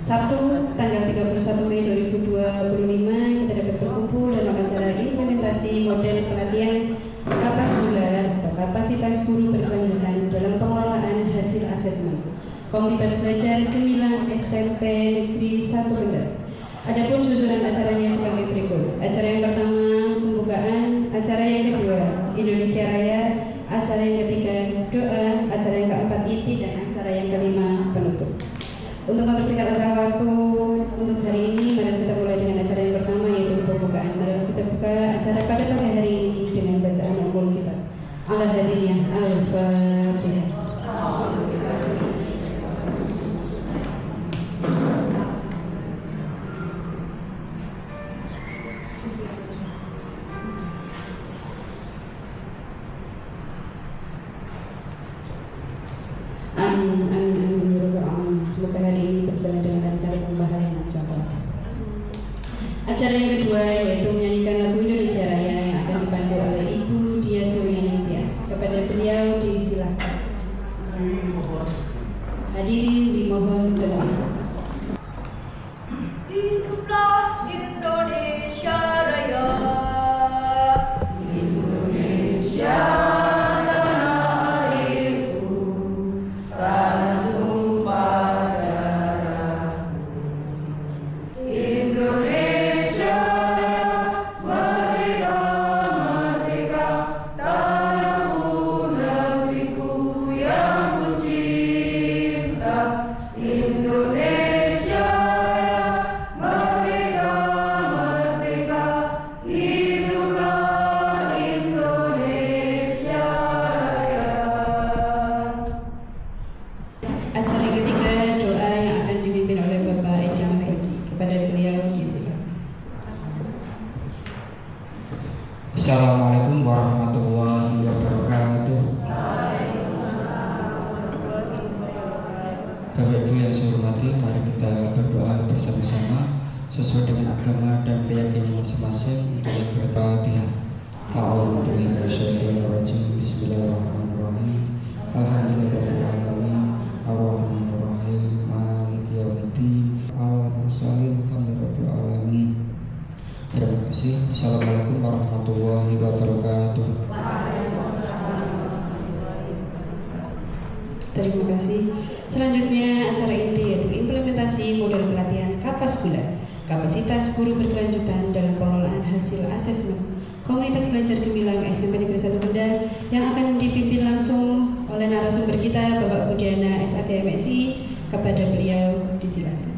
Sabtu tanggal 31 Mei 2025 kita dapat berkumpul dalam acara implementasi model pelatihan kapas gula atau kapasitas guru berkelanjutan dalam pengelolaan hasil asesmen Komunitas Belajar Gemilang SMP Negeri 1 Kendal. Adapun susunan acaranya sebagai berikut. Acara yang pertama pembukaan, acara yang kedua Indonesia Raya, acara yang ketiga doa, acara yang keempat inti, dan acara yang kelima penutup. Untuk mempersingkat antara waktu untuk hari ini, mari kita mulai dengan acara yang pertama, yaitu pembukaan. Mari kita buka acara pada pagi hari ini dengan bacaan ummul kita. Ala hadiyah al-Fatihah. Semoga hari ini berjalan dengan lancar dan bahagia, insyaallah. Acara yang kedua yaitu menyanyikan lagu Indonesia Raya yang akan dipandu oleh Ibu Dia Suryani Tias. Kepada beliau disilakan. Hadirin dimohon tenang. Hiduplah Indonesia Raya. Indonesia Assalamualaikum warahmatullahi wabarakatuh. Bapak Ibu yang saya hormati, mari kita berdoa bersama-sama sesuai dengan agama dan keyakinan masing-masing untuk yang Al-Fatihah. A'udzubillahi minasyaitonir rajim. Bismillahirrahmanirrahim. Alhamdulillahirabbil alamin. Arrahmanir rahim. Maliki yaumiddin. Al-mursalin. Alhamdulillahirabbil alamin. Terima kasih. Assalamualaikum warahmatullahi wabarakatuh. Terima kasih. Selanjutnya acara inti yaitu implementasi model pelatihan kapas gula, kapasitas guru berkelanjutan dalam pengelolaan hasil asesmen Komunitas Belajar Gemilang SMP Negeri 1 Kendal yang akan dipimpin langsung oleh narasumber kita Bapak Budiana SAG MSI. Kepada beliau disilakan.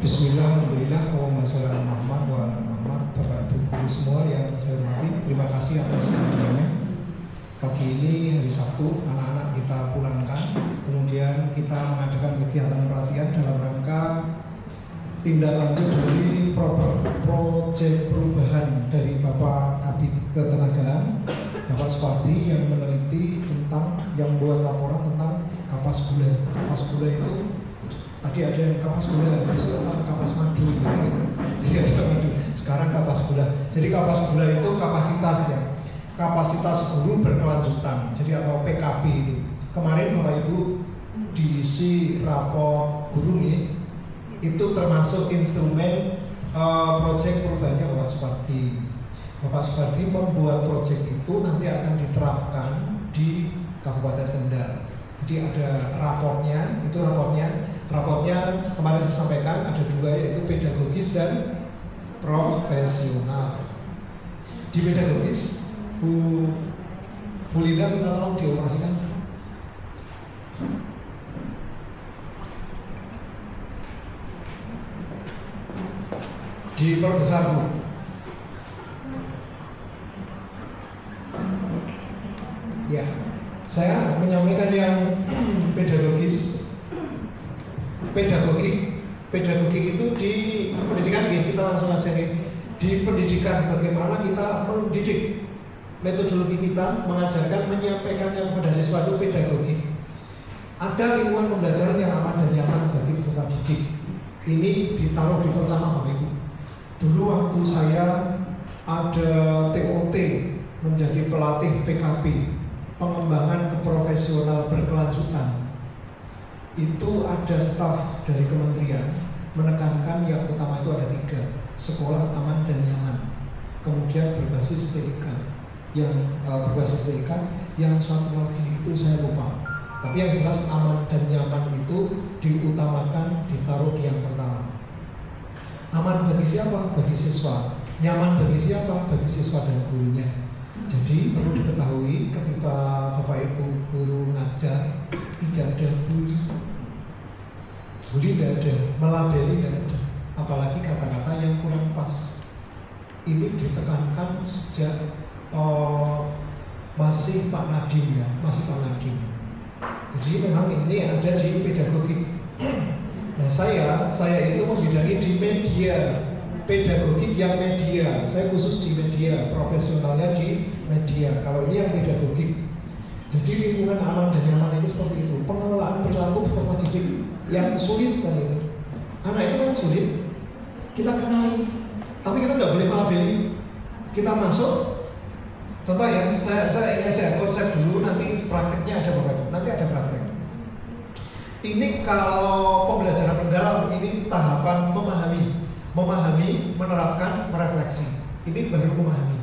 Bismillahirrahmanirrahim. Allahumma sholli ala Muhammad wa ala Muhammad. Bapak Ibu guru semua yang saya hormati, terima kasih atas kehadirannya. Pagi ini hari Sabtu, anak-anak kita pulangkan, kemudian kita mengadakan kegiatan pelatihan dalam rangka tindak lanjut dari proyek perubahan dari Bapak Kabid Ketenagaan, Bapak Supardi, yang meneliti tentang, yang membuat laporan tentang kapas gula. Kapas gula itu tadi ada yang kapas gula, besok kapas madu, jadi ada madu. Sekarang kapas gula. Jadi kapas gula itu kapasitasnya, kapasitas guru berkelanjutan. Jadi atau PKB itu. Kemarin Bapak Ibu diisi rapor guru nih, itu termasuk instrumen proyek perubahannya Bapak Supardi. Bapak Supardi membuat proyek itu nanti akan diterapkan di Kabupaten Kendal. Jadi ada rapornya, itu rapornya kemarin saya sampaikan ada dua, yaitu pedagogis dan profesional. Di pedagogis, Bu Linda minta tolong dioperasikan. Diperbesar, Bu. Ya, saya menyampaikan yang pedagogik itu di pendidikan, kita langsung aja nih. Di pendidikan, bagaimana kita mendidik, metodologi kita mengajarkan, menyampaikan yang kepada siswa itu pedagogik. Ada lingkungan pembelajaran yang aman dan nyaman bagi peserta didik. Ini ditaruh di pertama Bapak Ibu. Dulu waktu saya ada TOT menjadi pelatih PKB, pengembangan keprofesianan profesional berkelanjutan, itu ada staf dari kementerian menekankan yang utama itu ada 3, sekolah aman dan nyaman, kemudian berbasis TIK, yang berbasis TIK, yang satu lagi itu saya lupa. Tapi yang jelas aman dan nyaman itu diutamakan, ditaruh di yang pertama. Aman bagi siapa? Bagi siswa. Nyaman bagi siapa? Bagi siswa dan gurunya. Jadi perlu diketahui ketika Bapak Ibu guru ngajar, tidak ada bully. Bully tidak ada, melabeli tidak ada. Apalagi kata-kata yang kurang pas. Ini ditekankan sejak masih Pak Nadiem ya, masih Pak Nadiem. Jadi memang ini ada di pedagogik. Nah saya itu membidangi di media, pedagogik yang media. Saya khusus di media, profesionalnya di media. Kalau ini yang pedagogik. Jadi lingkungan aman dan nyaman itu seperti itu. Pengelolaan perilaku peserta didik yang sulit kan itu. Anak itu kan sulit. Kita kenali, tapi kita nggak boleh melabeli. Kita masuk. Contoh ya, saya ini aja konsep dulu, nanti prakteknya ada Bapak. Nanti ada praktek. Ini kalau pembelajaran mendalam, ini tahapan memahami, menerapkan, merefleksi. Ini baru memahami.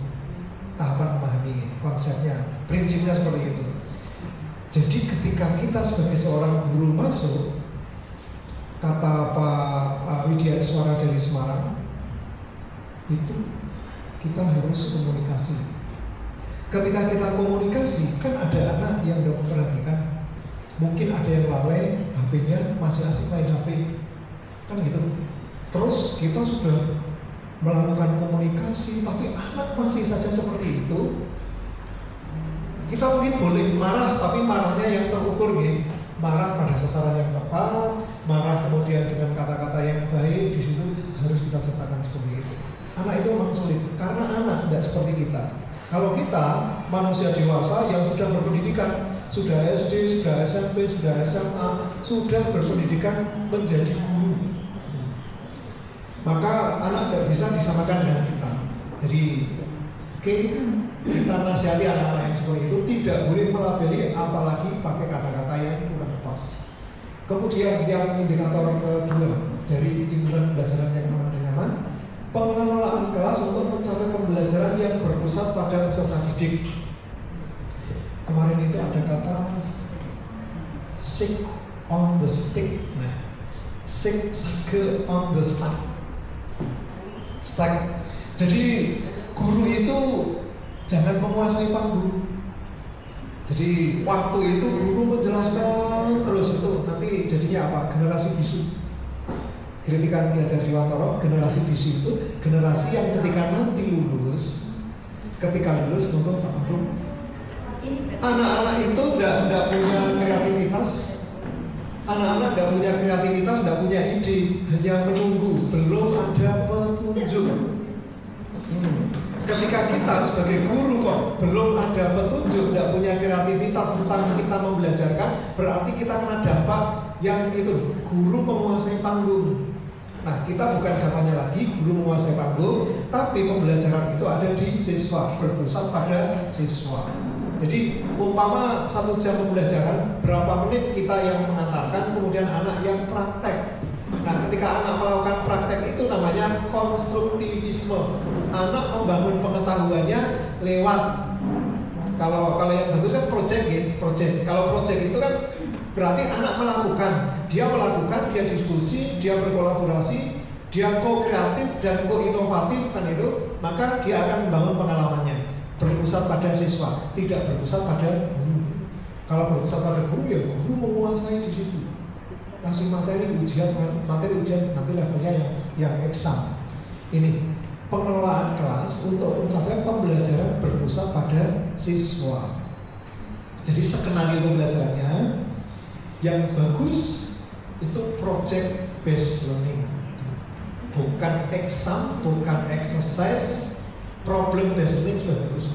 Tahapan memahami, konsepnya, prinsipnya seperti itu. Jadi ketika kita sebagai seorang guru masuk, kata Pak Widya Iswara dari Semarang, itu kita harus komunikasi. Ketika kita komunikasi, kan ada anak yang udah memperhatikan. Mungkin ada yang lalai, HP-nya masih asik main HP. Kan gitu. Terus kita sudah melakukan komunikasi, tapi anak masih saja seperti itu. Kita mungkin boleh marah, tapi marahnya yang terukur gitu. Marah pada sasaran yang tepat, marah kemudian dengan kata-kata yang baik, di situ harus kita ciptakan seperti itu. Anak itu memang sulit, karena anak tidak seperti kita. Kalau kita manusia dewasa yang sudah berpendidikan, sudah SD, sudah SMP, sudah SMA, sudah berpendidikan menjadi guru, maka anak tidak bisa disamakan dengan kita. Jadi kita nasihati anak-anak yang seperti itu tidak boleh melabeli, apalagi pakai kata-kata yang kurang pas. Kemudian yang indikator kedua dari lingkungan pembelajaran yang aman dan nyaman, pengelolaan kelas untuk mencapai pembelajaran yang berpusat pada peserta didik. Kemarin itu ada kata sit on the stick, sake on the stack. Jadi guru itu jangan menguasai panggung. Jadi waktu itu guru menjelaskan terus itu nanti jadinya apa? Generasi bisu. Kritikan Ki Hajar Dewantara, generasi bisu itu generasi yang ketika nanti lulus, untuk anak-anak itu tidak punya kreativitas. Anak-anak tidak punya kreativitas, tidak punya ide, hanya menunggu, belum ada petunjuk. Ketika kita sebagai guru kok belum ada petunjuk, tidak punya kreativitas tentang kita membelajarkan, berarti kita kena dampak yang itu, guru menguasai panggung. Nah, kita bukan zamannya lagi guru menguasai panggung, tapi pembelajaran itu ada di siswa, berpusat pada siswa. Jadi umpama 1 jam pembelajaran, berapa menit kita yang mengantarkan, kemudian anak yang praktek. Nah, ketika anak melakukan praktek itu namanya konstruktivisme. Anak membangun pengetahuannya lewat, kalau yang bagus kan project. Kalau project itu kan berarti anak melakukan, dia diskusi, dia berkolaborasi, dia ko-kreatif dan ko-inovatif kan itu, maka dia akan membangun pengalamannya. Berpusat pada siswa, tidak berpusat pada guru. Kalau berpusat pada guru, ya guru menguasai di situ. Kasih materi ujian nanti levelnya yang eksam. Ini pengelolaan kelas untuk mencapai pembelajaran berpusat pada siswa. Jadi skenario pembelajarannya yang bagus itu project based learning, bukan exam, bukan exercise. Problem based learning sudah bagus.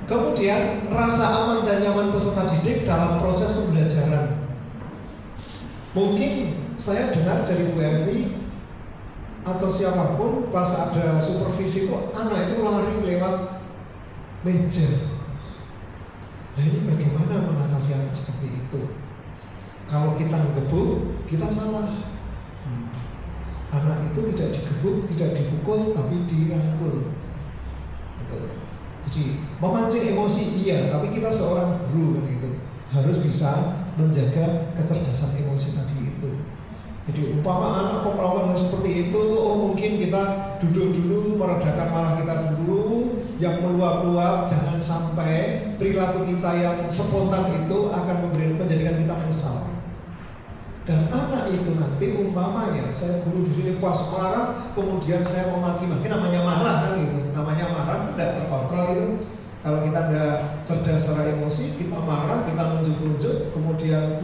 Kemudian rasa aman dan nyaman peserta didik dalam proses pembelajaran. Mungkin saya dengar dari Bu Evi atau siapapun pas ada supervisi itu anak itu lari lewat meja. Nah ini bagaimana mengatasi anak seperti itu? Kalau kita gebuk, kita salah. Anak itu tidak digebuk, tidak dipukul, tapi dirangkul. Gitu. Jadi memancing emosi iya, tapi kita seorang guru kan gitu, harus bisa menjaga kecerdasan emosi tadi itu. Jadi umpama anak kok melakukan hal seperti itu, oh mungkin kita duduk dulu, meredakan marah kita dulu, yang meluap-luap, jangan sampai perilaku kita yang spontan itu akan menjadikan kita menyesal. Dan anak itu nanti umpama ya, saya guru di sini pas marah, kemudian saya memaki-maki, namanya marah kan gitu, namanya marah tidak terkontrol itu. Kalau kita tidak cerdas secara emosi, kita marah, kita nunjuk-nunjuk, kemudian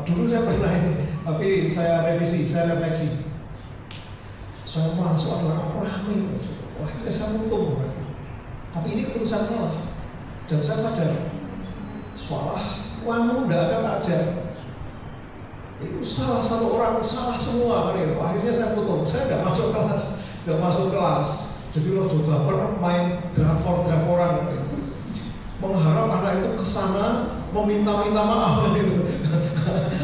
dulu saya pernah ini, tapi saya revisi, saya refleksi. Saya masuk ada orang ramai itu, wah ini saya untung. Tapi ini keputusan salah, dan saya sadar, salah, kamu tidak akan tak ajar. Itu salah satu orang, salah semua kan itu. Akhirnya saya potong, saya tidak masuk kelas. Jadi lo coba main drakor-drakoran gitu. Mengharap anak itu kesana meminta-minta maaf gitu.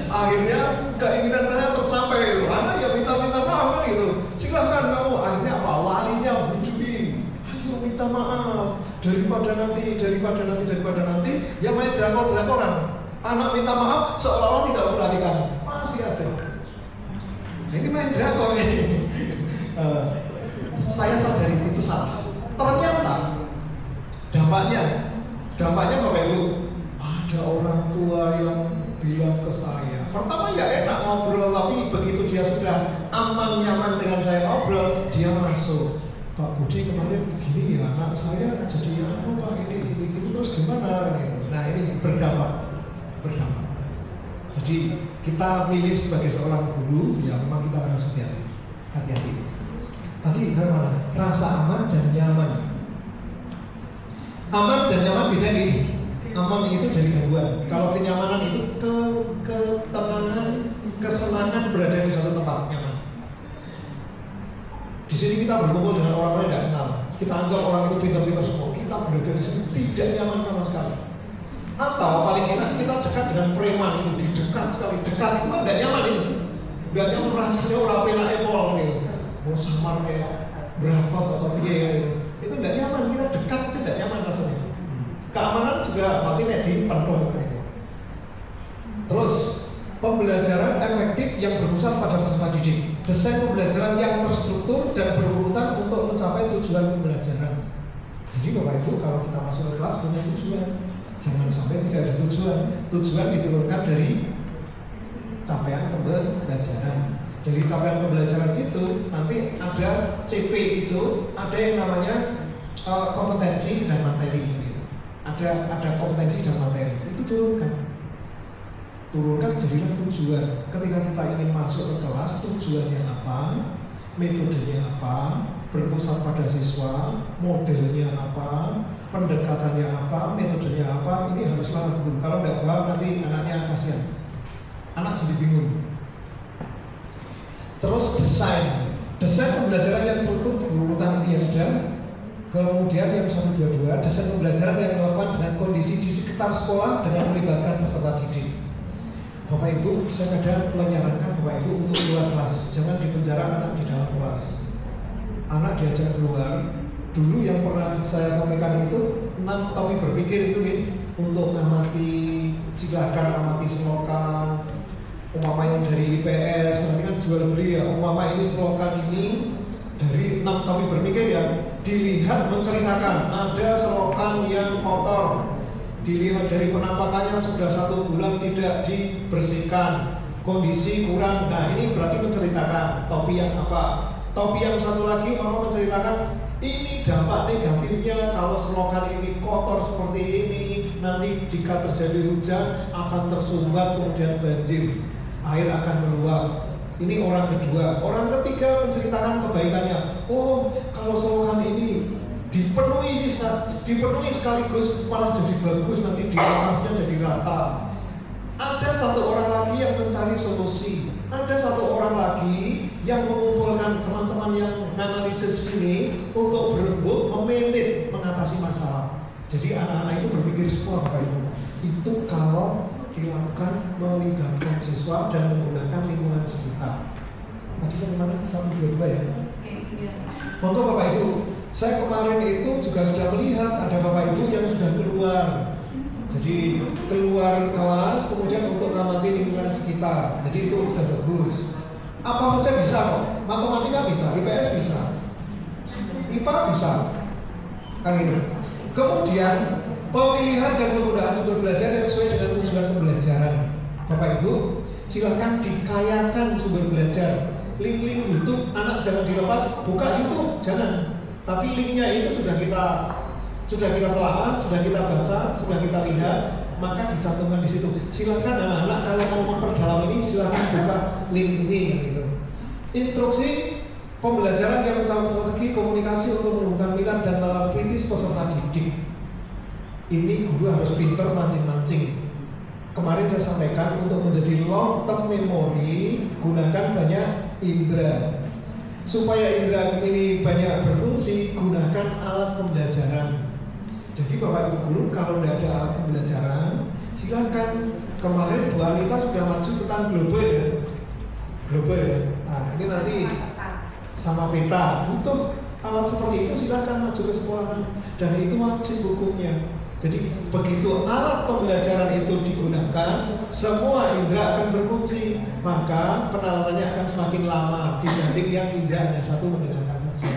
Akhirnya keinginan saya tercapai itu. Anak ya minta-minta maaf kan gitu. Silakan kamu. Akhirnya apa? Walinya bujuki. Ayo minta maaf. Daripada nanti ya main drakor-drakoran. Anak minta maaf seolah-olah tidak memperhatikan. Masih aja. Nah, ini main drakor ini. Saya sadari itu salah. Ternyata dampaknya Bapak Ibu, ada orang tua yang bilang ke saya, pertama ya enak ngobrol, tapi begitu dia sudah aman nyaman dengan saya ngobrol, dia masuk. Pak Budi kemarin begini ya, anak saya jadi Pak ini terus gimana gitu. Nah ini berdampak. Jadi kita milih sebagai seorang guru, ya memang kita harus hati-hati. Tadi mana? Rasa aman dan nyaman. Aman dan nyaman beda nih. Aman itu dari gangguan. Kalau kenyamanan itu ketenangan, kesenangan berada di suatu tempat nyaman. Di sini kita berkumpul dengan orang-orang yang tidak kenal. Kita anggap orang itu pintar-pintar semua. Kita berada di sini tidak nyaman sama sekali. Atau paling enak kita dekat dengan preman itu, dekat sekali. Dekat itu kan tidak nyaman itu. Tidak nyaman rasanya orang pena epol gitu. Mau samarnya berapa atau biaya gitu. Itu tidak nyaman, kita dekat aja tidak nyaman rasanya. Keamanan juga mati di penuh gitu. Terus pembelajaran efektif yang berpusat pada peserta didik. Desain pembelajaran yang terstruktur dan berurutan untuk mencapai tujuan pembelajaran. Jadi Bapak Ibu kalau kita masuk ke kelas punya tujuan. Jangan sampai tidak ada tujuan. Tujuan diturunkan dari capaian pembelajaran. Dari capaian pembelajaran itu nanti ada CP itu ada yang namanya kompetensi dan materi. Ada kompetensi dan materi itu turunkan jadilah tujuan. Ketika kita ingin masuk ke kelas, tujuannya apa, metodenya apa, berpusat pada siswa, modelnya apa, pendekatannya apa, metodenya apa, ini haruslah guru. Kalau tidak paham nanti anaknya kasihan, anak jadi bingung. Terus desain pembelajaran yang terstruktur berurutan ini ya sudah. Kemudian yang 122, desain pembelajaran yang relevan dengan kondisi di sekitar sekolah dengan melibatkan peserta didik. Bapak Ibu, saya kadang menyarankan Bapak Ibu untuk keluar kelas, jangan dipenjara anak di dalam kelas. Anak diajak keluar. Dulu yang pernah saya sampaikan itu 6 tapi berpikir itu nih untuk silakan amati selokan. Umpama yang dari IPS, berarti kan jual beli ya. Umpama ini selokan ini dari 6 tapi berpikir ya, dilihat menceritakan ada selokan yang kotor, dilihat dari penampakannya sudah 1 bulan tidak dibersihkan, kondisi kurang. Nah ini berarti menceritakan topi yang apa. Topi yang satu lagi mama menceritakan ini dampak negatifnya kalau selokan ini kotor seperti ini, nanti jika terjadi hujan akan tersumbat kemudian banjir, air akan meluap. Ini orang kedua. Orang ketiga menceritakan kebaikannya. Oh, kalau selokan ini dipenuhi sekaligus malah jadi bagus, nanti di atasnya jadi rata. Ada satu orang lagi yang mencari solusi. Ada satu orang lagi yang mengumpulkan teman-teman yang menganalisis ini untuk berembuk memanage mengatasi masalah. Jadi anak-anak itu berpikir semua Bapak Ibu. Itu kalau dilakukan melibatkan siswa dan menggunakan lingkungan sekitar. Tadi sampai mana? 122 ya. Monggo Bapak Ibu. Saya kemarin itu juga sudah melihat ada Bapak Ibu yang sudah keluar. Jadi keluar kelas kemudian untuk mengamati lingkungan sekitar. Jadi itu sudah bagus. Apa saja bisa kok. Matematika bisa, IPS bisa, IPA bisa. Kan itu. Kemudian pemilihan dan penggunaan sumber belajar yang sesuai dengan tujuan pembelajaran. Bapak Ibu, silahkan dikayakan sumber belajar. Link-link YouTube, anak jangan dilepas, buka YouTube, jangan. Tapi linknya itu sudah kita telah, sudah kita baca, sudah kita lihat, maka dicantumkan di situ. Silahkan anak-anak kalau mau memperdalam ini, silahkan buka link ini. Gitu. Instruksi pembelajaran yang mencari strategi komunikasi untuk menumbuhkan minat dan nalar kritis peserta didik. Ini guru harus pinter mancing-mancing. Kemarin saya sampaikan untuk menjadi long term memory gunakan banyak indera. Supaya indera ini banyak berfungsi, gunakan alat pembelajaran. Jadi Bapak Ibu guru kalau tidak ada alat pembelajaran, silakan. Kemarin Bu Anita sudah maju tentang global ya. Global ya. Nah ini nanti sama peta butuh alat seperti itu, silakan maju ke sekolah dan itu wajib hukumnya. Jadi begitu alat pembelajaran itu digunakan, semua indera akan berfungsi, maka penalarannya akan semakin lama dibanding yang indera hanya satu mendengarkan saja.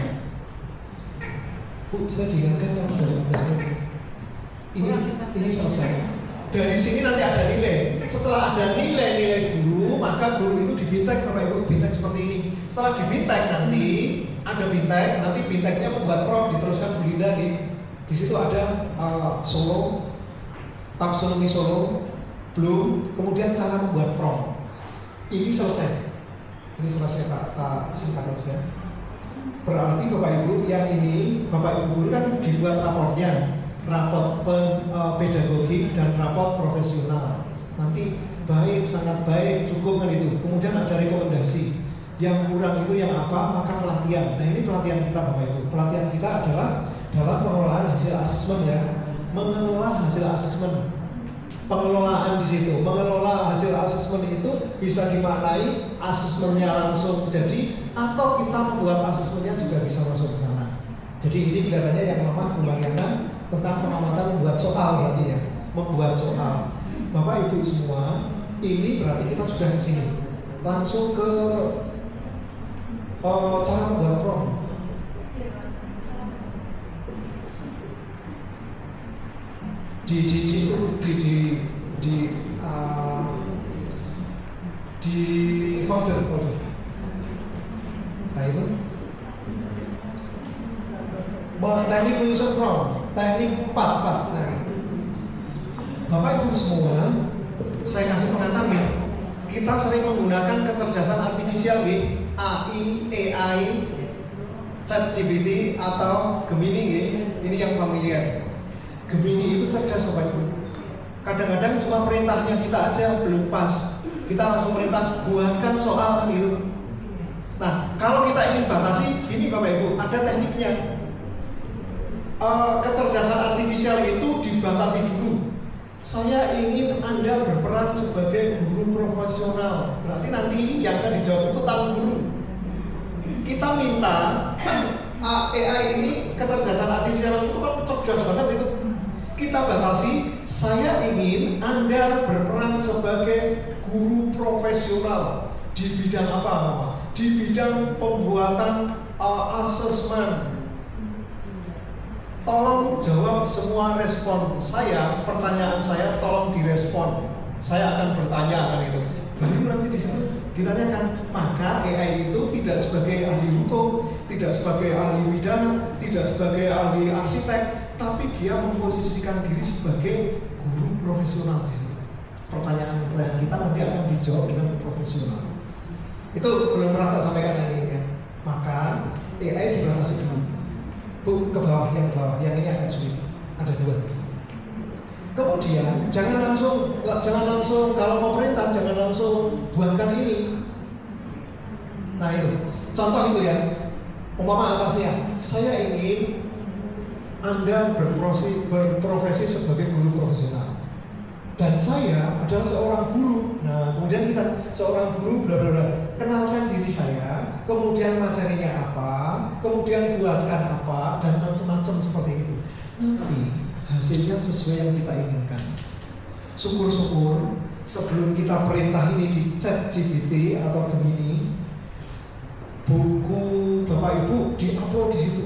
Bu, saya diingatkan kalau sudah 15 menit. Ini selesai. Dari sini nanti ada nilai. Setelah ada nilai guru, maka guru itu dibintek, Bapak Ibu, bintek seperti ini. Setelah dibintek nanti ada bintek, nanti binteknya membuat prompt diteruskan Bu Linda nih. Di situ ada Solo, taksonomi Solo, belum, kemudian cara membuat prompt. Ini selesai. Ini selesai tak singkat saja. Berarti Bapak Ibu yang ini Bapak Ibu guru kan dibuat raportnya, raport pedagogi dan raport profesional. Nanti baik, sangat baik, cukup kan itu. Kemudian ada rekomendasi. Yang kurang itu yang apa? Maka pelatihan. Nah ini pelatihan kita Bapak Ibu. Pelatihan kita adalah dalam pengelolaan hasil asesmen ya, mengelola hasil asesmen, pengelolaan di situ, mengelola hasil asesmen itu bisa dimaknai asesmennya langsung jadi, atau kita membuat asesmennya juga bisa masuk ke sana. Jadi ini kelihatannya yang lemah pembagian tentang pengamatan membuat soal berarti ya, membuat soal. Bapak Ibu semua, ini berarti kita sudah di sini, langsung ke cara membuat prompt. Di folder. Nah itu teknik menyusun prompt, teknik 4. Nah Bapak Ibu semua, saya kasih pengantar ya. Kita sering menggunakan kecerdasan artifisial AI, ChatGPT atau Gemini ini yang familiar. Gemini itu cerdas Bapak Ibu. Kadang-kadang cuma perintahnya kita aja belum pas. Kita langsung perintah buatkan soal kan gitu. Nah, kalau kita ingin batasi, gini Bapak Ibu, ada tekniknya. Kecerdasan artifisial itu dibatasi dulu. Saya ingin Anda berperan sebagai guru profesional. Berarti nanti yang akan dijawab itu tentang guru. Kita minta AI ini kecerdasan artifisial itu kan cerdas banget itu. Kita batasi, saya ingin Anda berperan sebagai guru profesional di bidang apa? Di bidang pembuatan asesmen. Tolong jawab semua respon saya, pertanyaan saya tolong direspon. Saya akan bertanya kan itu. Baru nanti di situ ditanyakan, maka AI itu tidak sebagai ahli hukum, tidak sebagai ahli pidana, tidak sebagai ahli arsitek, tapi dia memposisikan diri sebagai guru profesional di situ. Pertanyaan kita nanti akan dijawab dengan profesional. Itu belum pernah saya sampaikan ini ya. Maka AI dibatasi dulu. Bu, ke bawah, yang ini agak sulit. Ada 2. Kemudian jangan langsung kalau mau perintah jangan langsung buatkan ini. Nah itu contoh itu ya. Umpama atasnya, saya ingin Anda berprofesi sebagai guru profesional. Dan saya adalah seorang guru. Nah, kemudian kita seorang guru bla bla bla. Kenalkan diri saya, kemudian materinya apa, kemudian buatkan apa, dan macam-macam seperti itu. Nanti hasilnya sesuai yang kita inginkan. Syukur-syukur sebelum kita perintah ini di ChatGPT atau Gemini, buku Bapak Ibu diupload di situ.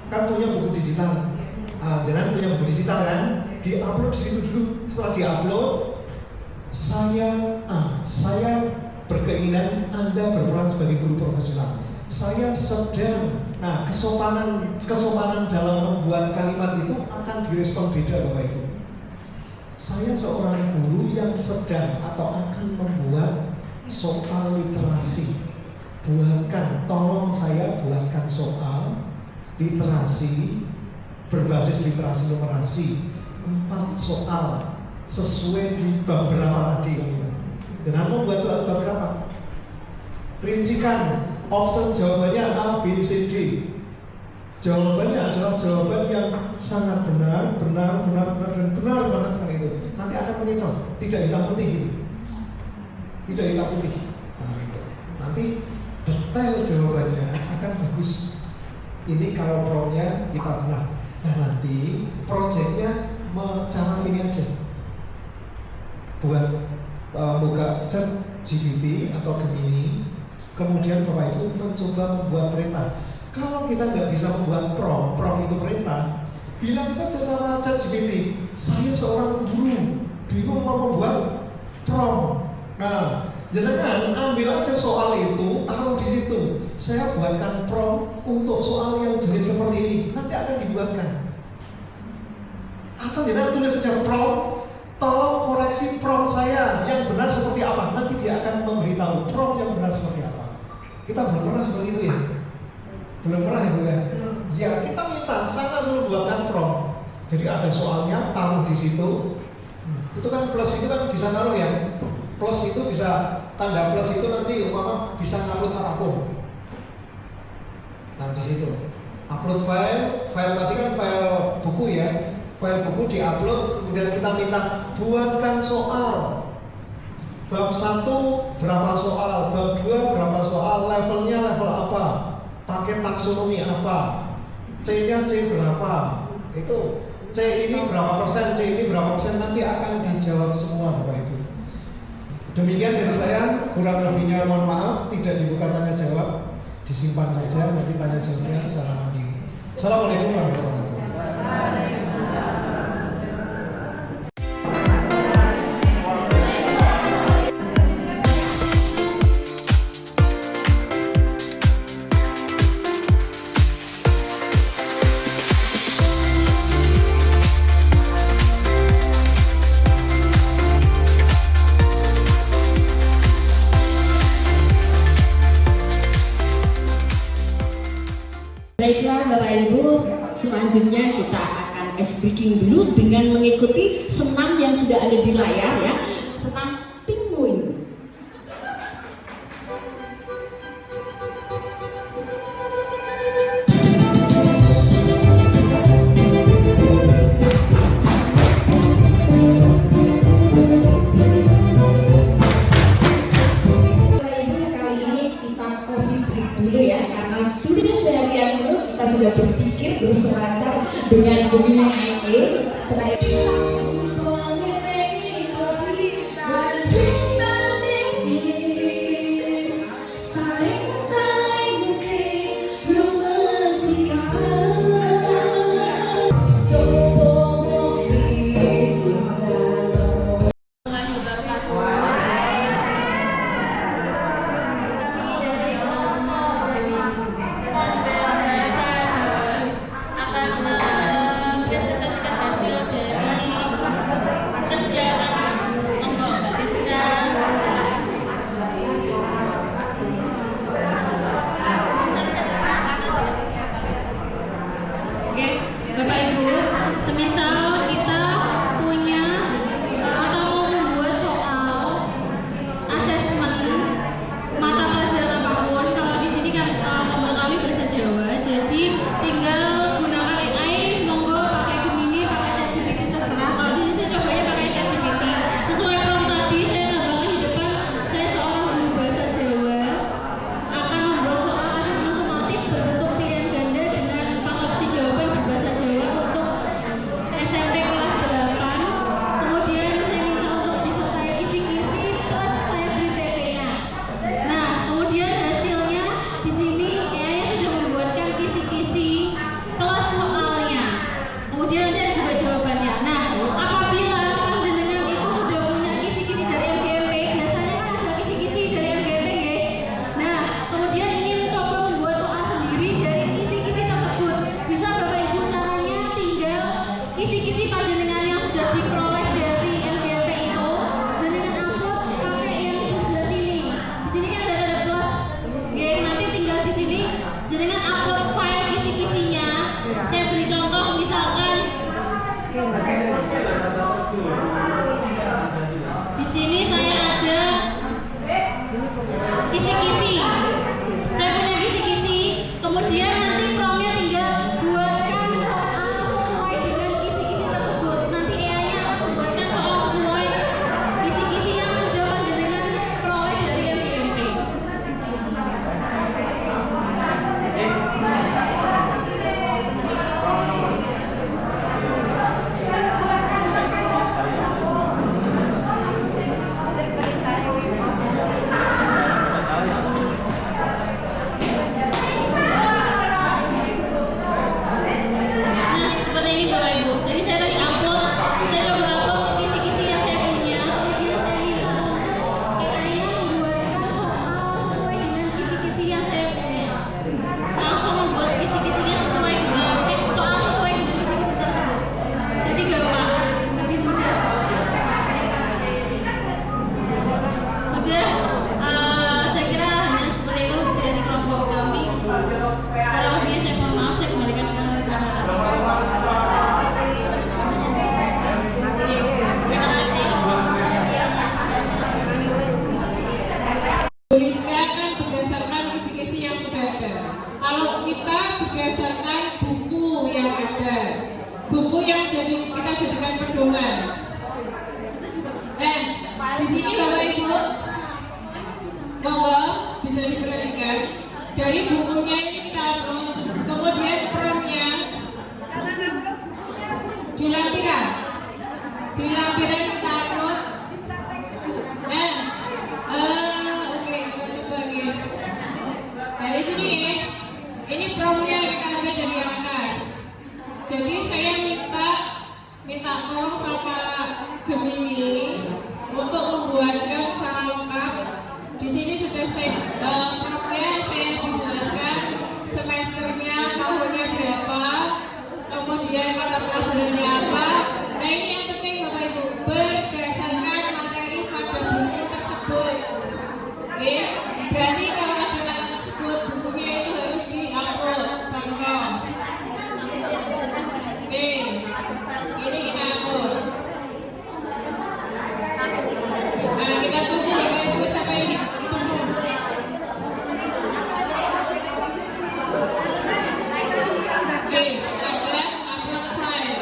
Kan punya buku digital. Jangan punya buku digital kan? Diupload di situ dulu. Setelah diupload, saya berkeinginan Anda berperan sebagai guru profesional. Saya sedang, kesopanan dalam membuat kalimat itu akan direspon beda Bapak Ibu. Saya seorang guru yang sedang atau akan membuat soal literasi. Tolong saya buatkan soal literasi berbasis literasi numerasi 4 soal sesuai di bab berapa tadi. Dan mau buat soal bab berapa? Rincikan option jawabannya A, B, C, D. Jawabannya adalah jawaban yang sangat benar dan benar banget kan itu. Nanti Anda menyesal, tidak hitam putih gitu. Tidak hitam putih. Nah, itu. Nanti detail jawabannya akan bagus. Ini kalau promnya kita benar. Nah, nanti proyeknya cara ini aja. Buat buka ChatGPT atau Gemini, kemudian Bapak Ibu mencoba membuat perintah. Kalau kita nggak bisa membuat prom itu perintah, bilang saja sama ChatGPT, saya seorang guru, bingung mau membuat prom. Nah, jangan ambil aja soal itu, taruh di situ. Saya buatkan prom untuk soal yang jenis seperti ini, nanti akan dibuatkan. Atau jangan tulis saja prom, tolong koreksi prom saya yang benar seperti apa. Nanti dia akan memberitahu prom yang benar seperti apa. Kita belum pernah seperti itu ya? Belum pernah ya Bu ya? Ya, kita minta sana suruh buatkan prom. Jadi ada soalnya, taruh di situ. Itu kan plus itu kan bisa taruh ya. Plus itu bisa, tanda plus itu nanti umpama bisa ngupload apapun. Nah, di situ upload file tadi kan file buku ya. File buku diupload, kemudian kita minta buatkan soal. Bab 1 berapa soal, bab 2 berapa soal, levelnya level apa, pakai taksonomi apa, C-nya C berapa, itu C ini berapa persen, C ini berapa persen, nanti akan dijawab semua Bapak Ibu. Demikian dari saya, kurang lebihnya mohon maaf, tidak dibuka tanya jawab, disimpan saja, nanti tanya jawabnya secara mandiri. Assalamualaikum warahmatullahi wabarakatuh. Baiklah Bapak Ibu, selanjutnya kita akan speaking dulu dengan mengikuti senam yang sudah ada di layar ya. Senam pinguin. Kita sudah berpikir berselancar dengan Gemini IE akan mempresentasikan hasil dari kisi-kisi panjenengan yang sudah diperoleh dari MBMP itu, jenengan upload pakai yang di sebelah sini. Di sini kan ada tanda plus. Ya, nanti tinggal di sini jenengan upload file kisi-kisinya. Saya beri contoh misalkan di sini saya ada kisi-kisi. Saya punya kisi-kisi, kemudian nanti promnya tinggal buatkan soal sesuai dengan kisi-kisi tersebut. Nanti AI-nya akan membuatkan soal sesuai kisi-kisi yang sudah panjenengan peroleh dari MBMP. Nah, seperti ini Bapak Ibu. Jadi saya tadi upload, saya coba upload kisi-kisi yang saya punya. Kemudian saya minta untuk AI-nya membuatkan soal sesuai dengan kisi-kisi yang saya punya. Langsung membuat kisi-kisinya sesuai dengan soal sesuai dengan kisi-kisi tersebut. Jadi gampang, lebih mudah. Sudah, saya kira hanya seperti itu dari kelompok kami. Kalau lebihnya saya mohon maaf, saya kembalikan ke rekan Mas. Terima kasih. Tulisnya kan berdasarkan kisi-kisi yang sudah ada. Kalau kita berdasarkan buku yang ada, buku yang kita jadikan pedoman. Dan di sini Bapak Ibu, monggo bisa diperhatikan dari bukunya ini kita upload, kemudian promnya di lampiran kita upload. Oke, kita coba lagi. Dari sini ya, ini promnya kita ambil dari atas. Jadi saya minta tolong sama Gemini untuk membuatkan secara lengkap. Di sini sudah saya promnya saya dijelaskan semesternya, tahunnya berapa, kemudian mata pelajarannya apa. Nah ini yang penting Bapak Ibu, berdasarkan materi pada buku tersebut. Oke, berarti kalau ada materi tersebut bukunya itu harus di-upload. Contoh. Oke, ini kita upload. Nah kita tunggu Bapak Ibu sampai ini penuh. Oke, kita upload file.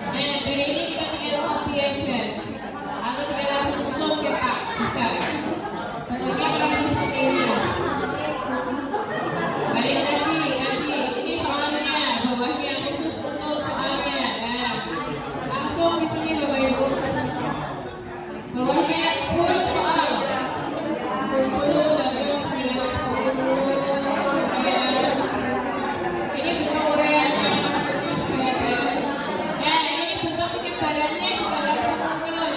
Nah, dari ini kita tinggal copy aja. Atau tinggal langsung susun cetak, bisa. Bentuknya kurang lebih seperti ini. Balik lagi, ini soalnya, bawahnya khusus untuk soalnya. Nah, langsung di sini Bapak Ibu. Bawahnya full soal. Full lalu 9, 10, sekian. Ini bentuk ureannya, bentuknya sudah ada. Nah, ini bentuk penyebarannya juga langsung muncul.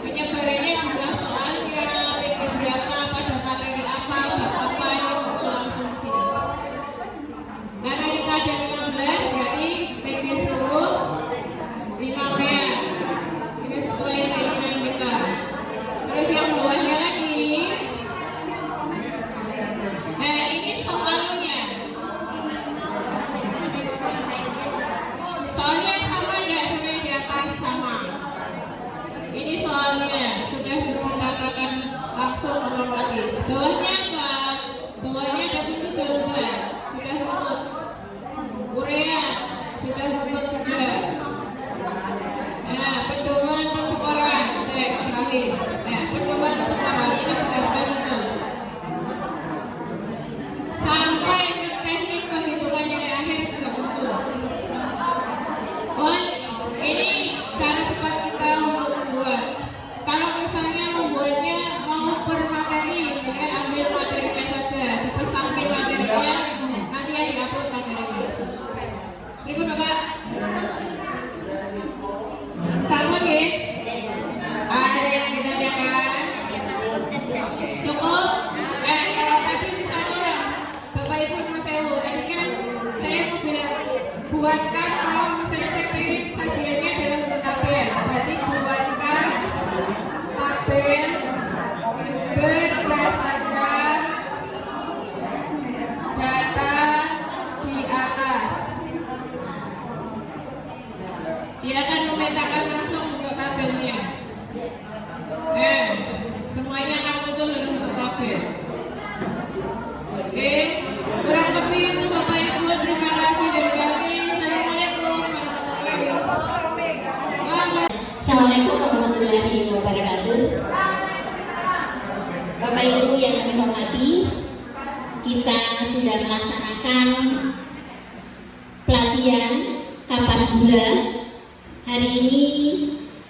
Penyebarannya jumlah soalnya, PG berapa, pada materi apa, bab apa, ini muncul langsung di sini. Nah, ketika ada 15 berarti PG 10, 5 urean. Ini sesuai keinginan kita. Terus yang bawahnya lagi, nah ini soalnya. Soalnya sama enggak sama yang di atas? Sama. Ini soalnya sudah dikatakan langsung ulang lagi. Bawahnya apa? Bawahnya ada kunci jawaban. Sudah runtut. Urean sudah runtut juga. Nah, pedoman pencekoran cek terakhir. Nah, pedoman pencekoran ini juga sudah muncul. Sampai ke teknik perhitungan yang akhir juga muncul. Ini cara cepat kita untuk membuat. Kalau misalnya membuatnya mau per materi, dengan ambil materinya saja, dipesankan materinya, nanti yang diupload materinya khusus. Berikut Bapak. Sama ya? Ada yang ditanyakan? Cukup? Kalau tadi misalnya Bapak Ibu Mas Ewo, tadi kan saya mau bilang buatkan kalau misalnya saya pilih sajiannya dalam bentuk tabel, berarti buatkan tabel berdasarkan data di atas. Dia akan memetakan langsung bentuk tabelnya. Semuanya akan muncul dalam bentuk tabel. Oke, kurang lebih itu Bapak Ibu, terima kasih dari kami. Assalamualaikum warahmatullahi wabarakatuh. Assalamualaikum warahmatullahi wabarakatuh. Bapak Ibu yang kami hormati, kita sudah melaksanakan pelatihan kapas gula. Hari ini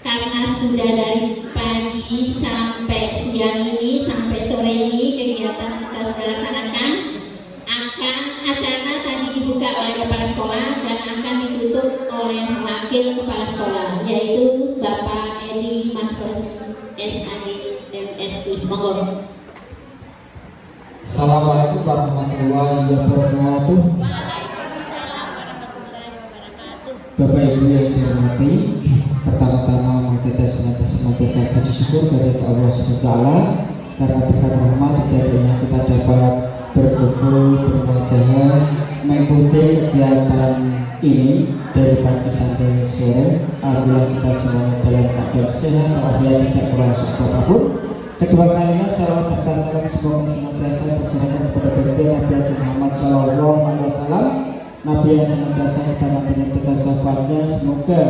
karena sudah dari pagi sampai siang ini, sampai sore ini kegiatan kita sudah laksanakan, acara tadi dibuka oleh kepala sekolah dan akan ditutup oleh wakil kepala sekolah, yaitu Bapak Edi Mahfuz SAD MSI. Monggo. Assalamualaikum warahmatullahi wabarakatuh. Bapak Ibu yang saya hormati, pertama-tama kita senantiasa puji syukur kepada Allah SWT karena berkat rahmat hidayahnya kita dapat berkumpul bermuajah mengikuti kegiatan ini dari pagi sampai sore. Alhamdulillah kita semuanya dalam keadaan sehat walafiat, tidak berlangsung apapun. Kedua kalinya salawat serta salam semoga senantiasa tercurahkan kepada baginda Nabi Muhammad SAW, Nabi yang senantiasa kita nantikan syafaatnya. Semoga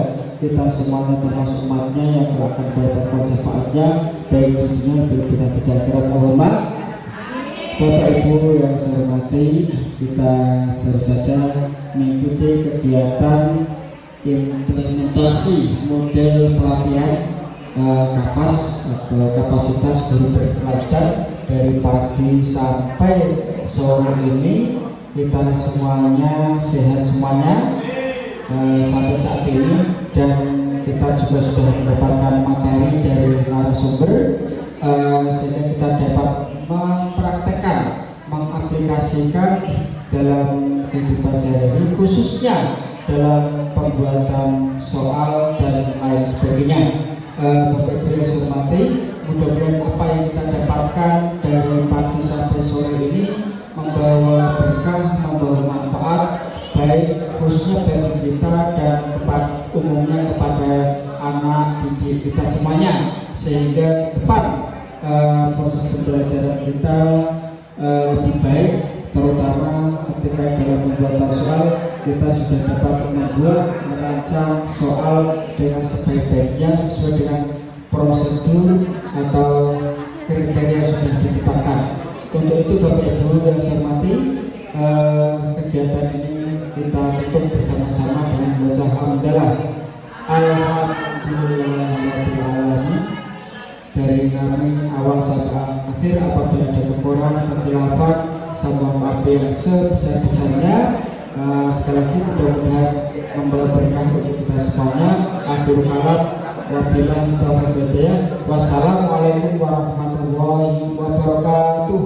kita semuanya termasuk umatnya yang akan mendapatkan syafaatnya baik di dunia maupun di akhirat. Allahumma. Bapak Ibu yang saya hormati, kita baru saja mengikuti kegiatan implementasi model pelatihan kapas atau kapasitas guru berkelanjutan dari pagi sampai sore ini. Kita semuanya sehat semuanya sampai saat ini, dan kita juga sudah mendapatkan materi dari narasumber sehingga kita dapat mempraktekkan, mengaplikasikan dalam kehidupan sehari-hari, khususnya dalam pembuatan soal dan lain sebagainya. Bapak Ibu yang saya hormati, mudah-mudahan apa yang kita dapatkan dari pagi sampai sore ini membawa berkah, membawa manfaat baik khususnya bagi kita dan umumnya kepada anak didik kita semuanya, sehingga depan proses pembelajaran kita lebih baik, terutama ketika dalam pembuatan soal kita sudah dapat merancang soal dengan sebaik-baiknya sesuai dengan prosedur atau kriteria yang sudah ditetapkan. Untuk itu Bapak Ibu yang saya hormati, kegiatan ini kita tutup bersama-sama dengan membaca hamdalah. Alhamdulillahirobbilalamin. Dari kami awal sampai akhir, apabila ada kekurangan, kekhilafan, sama maaf yang sebesar-besarnya. Sekali lagi mudah-mudahan membawa berkah untuk kita semuanya. Akhir kalam, wabillahi taufiq wal hidayah. Wassalamualaikum warahmatullahi wabarakatuh.